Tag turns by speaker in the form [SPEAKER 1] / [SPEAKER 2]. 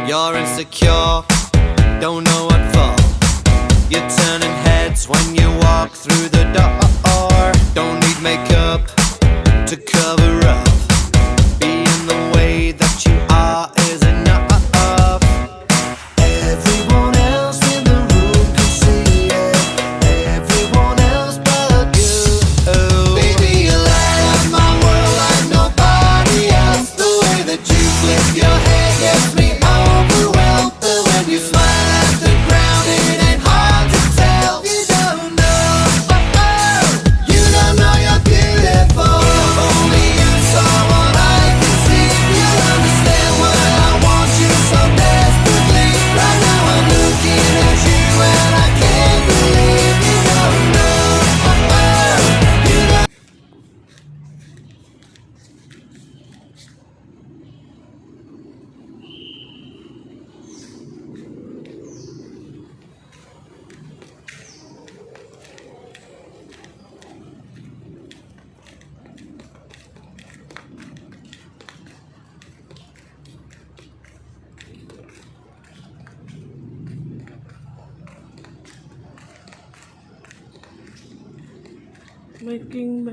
[SPEAKER 1] You're insecure, don't know what for. You're turning heads when you walk through the door. Don't need makeup to cover up. Being the way that you are is enough. Everyone else in the room can see it. Everyone else but you. Baby, you light up my world like nobody else. The way that you flip your hair gets me overwhelmed. But when you smile at the ground, it ain't hard to tell. You don't know, you don't know you're beautiful. If only you saw what I can see, you'll understand why I want you so desperately. Right now I'm looking at you and I can't believe you don't know, you don't.
[SPEAKER 2] Making by